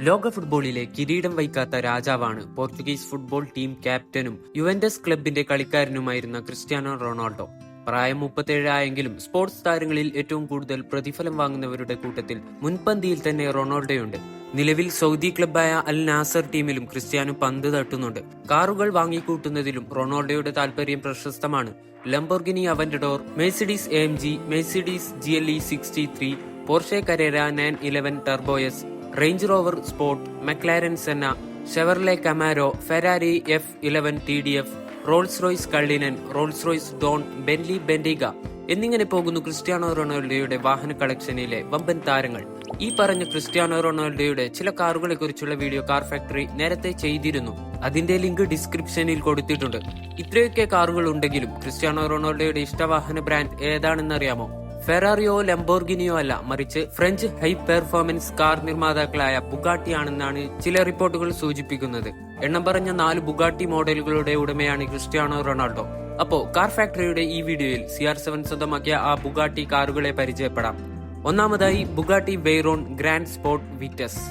ലോക ഫുട്ബോളിലെ കിരീടം വഹിക്കാത്ത രാജാവാണ് പോർച്ചുഗീസ് ഫുട്ബോൾ ടീം ക്യാപ്റ്റനും യുവന്റസ് ക്ലബിന്റെ കളിക്കാരനുമായിരുന്ന ക്രിസ്ത്യാനോ റൊണാൾഡോ. പ്രായം 37 ആയെങ്കിലും സ്പോർട്സ് താരങ്ങളിൽ ഏറ്റവും കൂടുതൽ പ്രതിഫലം വാങ്ങുന്നവരുടെ കൂട്ടത്തിൽ മുൻപന്തിയിൽ തന്നെ റൊണാൾഡോയുണ്ട്. നിലവിൽ സൗദി ക്ലബായ അൽ നാസർ ടീമിലും ക്രിസ്ത്യാനോ പന്ത് തട്ടുന്നുണ്ട്. കാറുകൾ വാങ്ങിക്കൂട്ടുന്നതിലും റൊണാൾഡോയുടെ താൽപര്യം പ്രശസ്തമാണ്. Lamborghini Aventador, Mercedes AMG, Mercedes GLE 63, Porsche Carrera 911 Turbo S, Range Rover Sport, McLaren Senna, Chevrolet Camaro, Ferrari F11 TDF, Rolls Royce Cullinan, Rolls Royce Dawn, Bentley Bentayga എന്നിങ്ങനെ പോകുന്നു ക്രിസ്ത്യാനോ റൊണാൾഡോയുടെ വാഹന കളക്ഷനിലെ വമ്പൻ താരങ്ങൾ. ഈ പറഞ്ഞ ക്രിസ്ത്യാനോ റൊണാൾഡോയുടെ ചില കാറുകളെ കുറിച്ചുള്ള വീഡിയോ കാർ ഫാക്ടറി നേരത്തെ ചെയ്തിരുന്നു. അതിന്റെ ലിങ്ക് ഡിസ്ക്രിപ്ഷനിൽ കൊടുത്തിട്ടുണ്ട്. ഇത്രയൊക്കെ കാറുകൾ ഉണ്ടെങ്കിലും ക്രിസ്ത്യാനോ റൊണാൾഡോയുടെ ഇഷ്ടവാഹന ബ്രാൻഡ് ഏതാണെന്നറിയാമോ? ഫെറാറിയോ ലംബോർഗിനിയോ അല്ല, മറിച്ച് ഫ്രഞ്ച് ഹൈ പെർഫോമൻസ് കാർ നിർമ്മാതാക്കളായ ബുഗാട്ടി ആണെന്നാണ് ചില റിപ്പോർട്ടുകൾ സൂചിപ്പിക്കുന്നത്. എണ്ണം പറഞ്ഞ 4 ബുഗാട്ടി മോഡലുകളുടെ ഉടമയാണ് ക്രിസ്ത്യാനോ റൊണാൾഡോ. അപ്പോ കാർ ഫാക്ടറിയുടെ ഈ വീഡിയോയിൽ CR7 സ്വന്തമാക്കിയ ആ ബുഗാട്ടി കാറുകളെ പരിചയപ്പെടാം. ഒന്നാമതായി Bugatti Veyron Grand Sport Vitesse.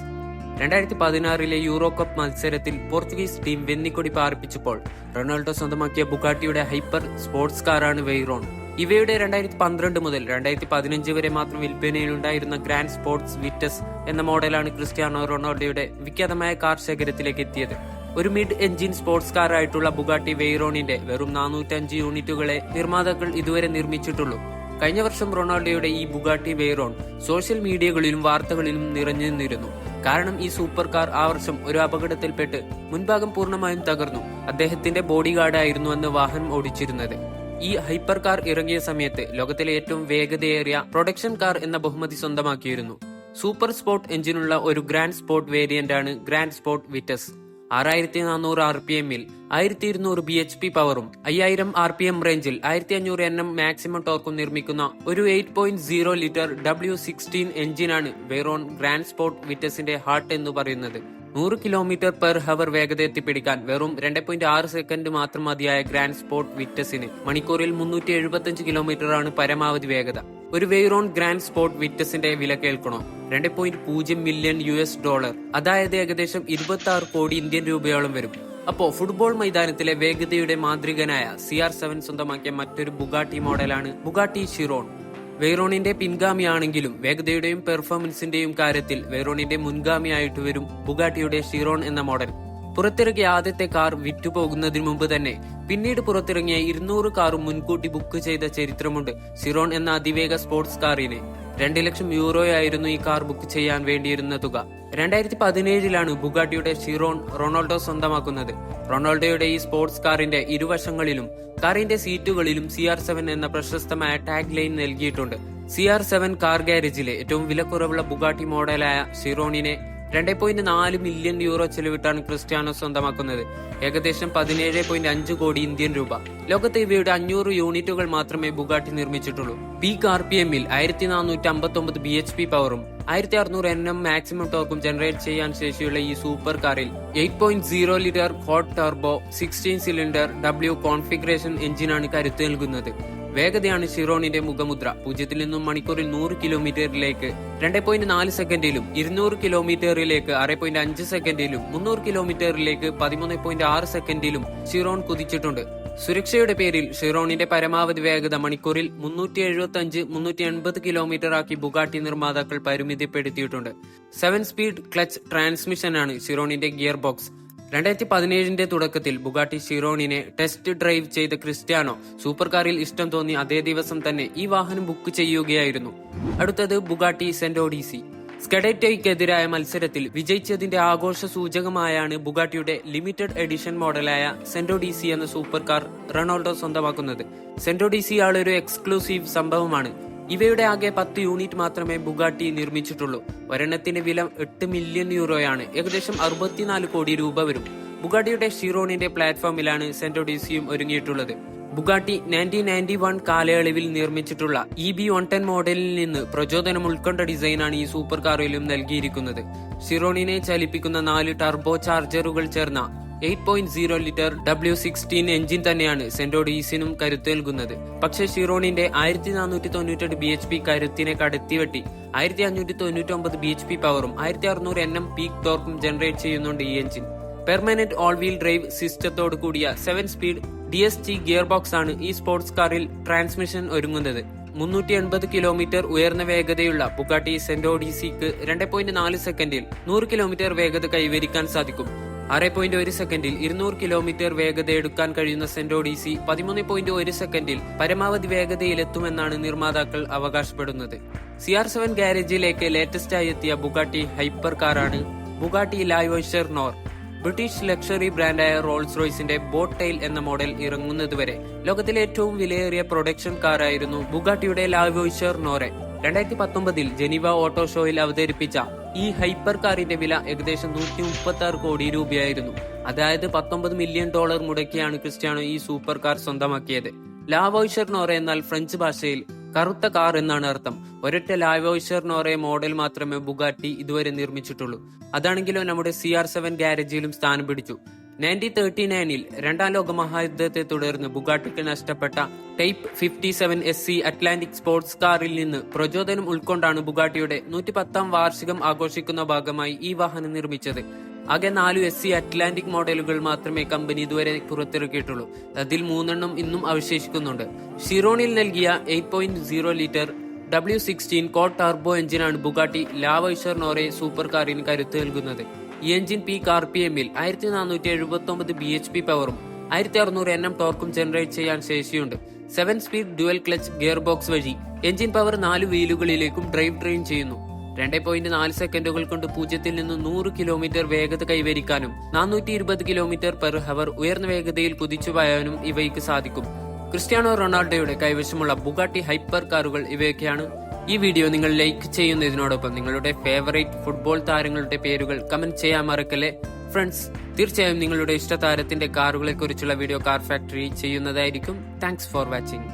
2016 Euro cup മത്സരത്തിൽ പോർച്ചുഗീസ് ടീം വെന്നിക്കൊടി പാറിപ്പിച്ചപ്പോൾ റൊണാൾഡോ സ്വന്തമാക്കിയ ബുഗാട്ടിയുടെ ഹൈപ്പർ സ്പോർട്സ് കാറാണ് വെയ്റോൺ. ഇവയുടെ 2012 മുതൽ 2015 വരെ മാത്രം വിൽപ്പനയിലുണ്ടായിരുന്ന ഗ്രാൻഡ് സ്പോർട്സ് വിറ്റസ് എന്ന മോഡലാണ് ക്രിസ്ത്യാനോ റൊണാൾഡോയുടെ വിഖ്യാതമായ കാർ ശേഖരത്തിലേക്ക് എത്തിയത്. ഒരു മിഡ് എഞ്ചിൻ സ്പോർട്സ് കാർ ആയിട്ടുള്ള ബുഗാട്ടി വെയ്റോണിന്റെ വെറും 405 യൂണിറ്റുകളെ നിർമ്മാതാക്കൾ ഇതുവരെ നിർമ്മിച്ചിട്ടുള്ളൂ. കഴിഞ്ഞ വർഷം റൊണാൾഡോയുടെ ഈ ബുഗാട്ടി വെയ്റോൺ സോഷ്യൽ മീഡിയകളിലും വാർത്തകളിലും നിറഞ്ഞു നിന്നിരുന്നു. കാരണം ഈ സൂപ്പർ കാർ ആ വർഷം ഒരു അപകടത്തിൽപ്പെട്ട് മുൻഭാഗം പൂർണ്ണമായും തകർന്നു. അദ്ദേഹത്തിന്റെ ബോഡി ഗാർഡായിരുന്നു അന്ന് വാഹനം ഓടിച്ചിരുന്നത്. ഈ ഹൈപ്പർ കാർ ഇറങ്ങിയ സമയത്ത് ലോകത്തിലെ ഏറ്റവും വേഗതയേറിയ പ്രൊഡക്ഷൻ കാർ എന്ന ബഹുമതി സ്വന്തമാക്കിയിരുന്നു. സൂപ്പർ സ്പോർട്ട് എഞ്ചിനുള്ള ഒരു ഗ്രാൻഡ് സ്പോർട്ട് വേരിയന്റ് ആണ് ഗ്രാൻഡ് സ്പോർട്ട് വിറ്റസ്. 6400 RPM-ൽ 1200 bhp പവറും 5000 RPM റേഞ്ചിൽ 1500 Nm മാക്സിമം ടോർക്കും നിർമ്മിക്കുന്ന ഒരു 8.0 ലിറ്റർ W16 എഞ്ചിനാണ് വെയ്റോൺ ഗ്രാൻഡ് സ്പോർട്ട് വിറ്റസിന്റെ ഹാർട്ട് എന്ന് പറയുന്നത്. 100 km/h വേഗത എത്തിപ്പിടിക്കാൻ വെറും 2.6 സെക്കൻഡ് മാത്രം മതിയായ ഗ്രാൻഡ് സ്പോർട്ട് വിറ്റസിന് മണിക്കൂറിൽ 375 കിലോമീറ്ററാണ് പരമാവധി വേഗത. ഒരു വെയ്റോൺ ഗ്രാൻഡ് സ്പോർട്ട് വിറ്റസിന്റെ വില കേൾക്കണോ? $2.0 മില്യൺ, അതായത് ഏകദേശം 26 കോടി ഇന്ത്യൻ രൂപയോളം വരും. അപ്പോ ഫുട്ബോൾ മൈതാനത്തിലെ വേഗതയുടെ മാന്ത്രികനായ CR7 സ്വന്തമാക്കിയ മറ്റൊരു ബുഗാട്ടി മോഡലാണ് ബുഗാട്ടി ഷിറോൺ. വെയ്റോണിന്റെ പിൻഗാമിയാണെങ്കിലും വേഗതയുടെയും പെർഫോമൻസിന്റെയും കാര്യത്തിൽ വെയ്റോണിന്റെ മുൻഗാമിയായിട്ട് വരും ബുഗാട്ടിയുടെ ഷിറോൺ എന്ന മോഡൽ. പുറത്തിറങ്ങിയ ആദ്യത്തെ കാർ വിറ്റുപോകുന്നതിന് മുമ്പ് തന്നെ പിന്നീട് പുറത്തിറങ്ങിയ 200 കാറും മുൻകൂട്ടി ബുക്ക് ചെയ്ത ചരിത്രമുണ്ട് ഷിറോൺ എന്ന അതിവേഗ സ്പോർട്സ് കാറിന്. 2 ലക്ഷം യൂറോയായിരുന്നു ഈ കാർ ബുക്ക് ചെയ്യാൻ വേണ്ടിയിരുന്ന തുക. 2017 ബുഗാട്ടിയുടെ ഷിറോൺ റൊണാൾഡോ സ്വന്തമാക്കുന്നത്. റൊണാൾഡോയുടെ ഈ സ്പോർട്സ് കാറിന്റെ ഇരുവശങ്ങളിലും കാറിന്റെ സീറ്റുകളിലും CR7 എന്ന പ്രശസ്തമായ ടാഗ് ലൈൻ നൽകിയിട്ടുണ്ട്. CR7 കാർ ഗാരേജിലെ ഏറ്റവും വിലക്കുറവുള്ള ബുഗാട്ടി മോഡലായ ഷിറോണിനെ 2.4 മില്യൺ യൂറോ ചെലവിട്ടാണ് ക്രിസ്ത്യാനോ സ്വന്തമാക്കുന്നത്. ഏകദേശം 17.5 കോടി ഇന്ത്യൻ രൂപ. ലോകത്തെ ഇവയുടെ 500 യൂണിറ്റുകൾ മാത്രമേ ബുഗാട്ടി നിർമ്മിച്ചിട്ടുള്ളൂ. പീക്ക് RPM-ൽ 1459 bhp പവറും 1600 Nm മാക്സിമം ടോർക്കും ജനറേറ്റ് ചെയ്യാൻ ശേഷിയുള്ള ഈ സൂപ്പർ കാറിൽ 8.0 litre hot turbo 16 cylinder W configuration എഞ്ചിനാണ് കരുത്ത് നൽകുന്നത്. വേഗതയാണ് ഷിറോണിന്റെ മുഖമുദ്ര. 0 നിന്നും മണിക്കൂറിൽ 100 കിലോമീറ്ററിലേക്ക് 2.4 സെക്കൻഡിലും 200 കിലോമീറ്ററിലേക്ക് 6.5 സെക്കൻഡിലും 300 കിലോമീറ്ററിലേക്ക് 13.6 സെക്കൻഡിലും ഷിറോൺ കുതിച്ചിട്ടുണ്ട്. സുരക്ഷയുടെ പേരിൽ ഷിറോണിന്റെ പരമാവധി വേഗത മണിക്കൂറിൽ 375-380 കിലോമീറ്റർ ആക്കി ബുഗാട്ടി നിർമ്മാതാക്കൾ പരിമിതിപ്പെടുത്തിയിട്ടുണ്ട്. 7 സ്പീഡ് ക്ലച്ച് ട്രാൻസ്മിഷനാണ് ഷിറോണിന്റെ ഗിയർ ബോക്സ്. 2017 തുടക്കത്തിൽ ബുഗാട്ടി ഷിറോണിനെ ടെസ്റ്റ് ഡ്രൈവ് ചെയ്ത ക്രിസ്ത്യാനോ സൂപ്പർ കാറിൽ ഇഷ്ടം തോന്നി അതേ ദിവസം തന്നെ ഈ വാഹനം ബുക്ക് ചെയ്യുകയായിരുന്നു. അടുത്തത് ബുഗാട്ടി സെന്റോഡിസി. സ്കഡെറ്റോയ്ക്കെതിരായ മത്സരത്തിൽ വിജയിച്ചതിന്റെ ആഘോഷ സൂചകമായാണ് ബുഗാട്ടിയുടെ ലിമിറ്റഡ് എഡിഷൻ മോഡലായ സെന്റോഡിസി എന്ന സൂപ്പർ കാർ റൊണാൾഡോ സ്വന്തമാക്കുന്നത്. സെന്റോഡിസി ആളൊരു എക്സ്ക്ലൂസീവ് സംഭവമാണ്. ഇവയുടെ ആകെ 10 യൂണിറ്റ് മാത്രമേ ബുഗാട്ടി നിർമ്മിച്ചിട്ടുള്ളൂ. ഒരെണ്ണത്തിന്റെ വില 8 മില്യൺ യൂറോയാണ്, ഏകദേശം 64 കോടി രൂപ വരും. ബുഗാട്ടിയുടെ ഷിറോണിന്റെ പ്ലാറ്റ്ഫോമിലാണ് സെന്റോഡിസിയും ഒരുങ്ങിയിട്ടുള്ളത്. ബുഗാട്ടി 1991 കാലയളവിൽ നിർമ്മിച്ചിട്ടുള്ള EB110 മോഡലിൽ നിന്ന് പ്രചോദനം ഉൾക്കൊണ്ട ഡിസൈനാണ് ഈ സൂപ്പർ കാറിലും നൽകിയിരിക്കുന്നത്. ഷിറോണിനെ ചലിപ്പിക്കുന്ന 4 ടർബോ ചാർജറുകൾ ചേർന്ന 8.0 ലിറ്റർ W16 എഞ്ചിൻ തന്നെയാണ് സെന്റോഡീസിനും കരുത്തേൽകുന്നത്. പക്ഷേ ഷിറോണിന്റെ 1498 BHP കരുത്തിനെ കടത്തിവെട്ടി 1599 BHP പവറും 1600 Nm പീക്ക് ടോർക്കും ജനറേറ്റ് ചെയ്യുന്നുണ്ട് ഈ engine. Permanent all wheel drive സിസ്റ്റത്തോട് കൂടിയ 7 സ്പീഡ് DSG ഗിയർ ബോക്സ് ആണ് ഈ സ്പോർട്സ് കാറിൽ ട്രാൻസ്മിഷൻ ഒരുങ്ങുന്നത്. 380 കിലോമീറ്റർ ഉയർന്ന വേഗതയുള്ള ബുഗാട്ടി സെന്റോഡീസിക്ക് 2.4 സെക്കൻഡിൽ 100 കിലോമീറ്റർ വേഗത കൈവരിക്കാൻ സാധിക്കും. 6.1 സെക്കൻഡിൽ 200 കിലോമീറ്റർ വേഗത എടുക്കാൻ കഴിയുന്ന സെന്റോഡീസി 13.1 സെക്കൻഡിൽ പരമാവധി വേഗതയിലെത്തുമെന്നാണ് നിർമ്മാതാക്കൾ അവകാശപ്പെടുന്നത്. CR7 ഗാരേജിലേക്ക് ലേറ്റസ്റ്റായി എത്തിയ ബുഗാട്ടി ഹൈപ്പർ കാറാണ് ബുഗാട്ടി ലാവിഷ് നോർ. ബ്രിട്ടീഷ് ലക്ഷറി ബ്രാൻഡായ റോൾസ് റോയ്സിന്റെ ബോട്ട് ടെയിൽ എന്ന മോഡൽ ഇറങ്ങുന്നതുവരെ ലോകത്തിലെ ഏറ്റവും വിലയേറിയ പ്രൊഡക്ഷൻ കാറായിരുന്നു ബുഗാട്ടിയുടെ ലാവിഷ് നോറെ. 2019 ജനീവ ഓട്ടോ ഷോയിൽ അവതരിപ്പിച്ച ഈ ഹൈപ്പർ കാറിന്റെ വില ഏകദേശം 136 കോടി രൂപയായിരുന്നു. അതായത് $19 മില്യൺ മുടക്കിയാണ് ക്രിസ്ത്യാനോ ഈ സൂപ്പർ കാർ സ്വന്തമാക്കിയത്. ലാവിഷ് നോറെ എന്നാൽ ഫ്രഞ്ച് ഭാഷയിൽ കറുത്ത കാർ എന്നാണ് അർത്ഥം. ഒരൊറ്റ ലാവിഷ് നോറെ മോഡൽ മാത്രമേ ബുഗാട്ടി ഇതുവരെ നിർമ്മിച്ചിട്ടുള്ളൂ. അതാണെങ്കിലോ നമ്മുടെ CR7 ഗാരേജിലും സ്ഥാനം പിടിച്ചു. 1939 രണ്ടാം ലോക മഹായുദ്ധത്തെ തുടർന്ന് ബുഗാട്ടിക്ക് നഷ്ടപ്പെട്ട ടൈപ്പ് 57 SC അറ്റ്ലാന്റിക് സ്പോർട്സ് കാറിൽ നിന്ന് പ്രചോദനം ഉൾക്കൊണ്ടാണ് ബുഗാട്ടിയുടെ 110ാം വാർഷികം ആഘോഷിക്കുന്ന ഭാഗമായി ഈ വാഹനം നിർമ്മിച്ചത്. ആകെ 4 SC അറ്റ്ലാന്റിക് മോഡലുകൾ മാത്രമേ കമ്പനി ഇതുവരെ പുറത്തിറക്കിയിട്ടുള്ളൂ. അതിൽ 3 ഇന്നും അവശേഷിക്കുന്നുണ്ട്. ഷിറോണിൽ നൽകിയ 8.0 ലിറ്റർ W16 കോഡ് ടർബോ എഞ്ചിനാണ് ബുഗാട്ടി ലാവിഷ് നോറെ സൂപ്പർ കാറിന് കരുത്ത് നൽകുന്നത്. ഈ എഞ്ചിൻ പീക്ക് RPMൽ 1479 BHP പവറും 1600 Nm ടോർക്കും ജനറേറ്റ് ചെയ്യാൻ ശേഷിയുണ്ട്. 7 speed dual clutch gear box വഴി എഞ്ചിൻ പവർ 4 വീലുകളിലേക്കും ഡ്രൈവ് ട്രെയിൻ ചെയ്യുന്നു. 2.4 സെക്കൻഡുകൾ കൊണ്ട് 0 നിന്ന് 100 കിലോമീറ്റർ വേഗത കൈവരിക്കാനും 420 km/h ഉയർന്ന വേഗതയിൽ കുതിച്ചു പായാനും ഇവയ്ക്ക് സാധിക്കും. ക്രിസ്ത്യാനോ റൊണാൾഡോയുടെ കൈവശമുള്ള ബുഗാട്ടി ഹൈപ്പർ കാറുകൾ ഇവയൊക്കെയാണ്. ഈ വീഡിയോ നിങ്ങൾ ലൈക്ക് ചെയ്യുന്നതിനോടൊപ്പം നിങ്ങളുടെ ഫേവറേറ്റ് ഫുട്ബോൾ താരങ്ങളുടെ പേരുകൾ കമന്റ് ചെയ്യാൻ മറക്കല്ലേ. ഫ്രണ്ട്സ്, തീർച്ചയായും നിങ്ങളുടെ ഇഷ്ട താരത്തിന്റെ കാറുകളെ കുറിച്ചുള്ള വീഡിയോ കാർ ഫാക്ടറി ചെയ്യുന്നതായിരിക്കും. Thanks for watching.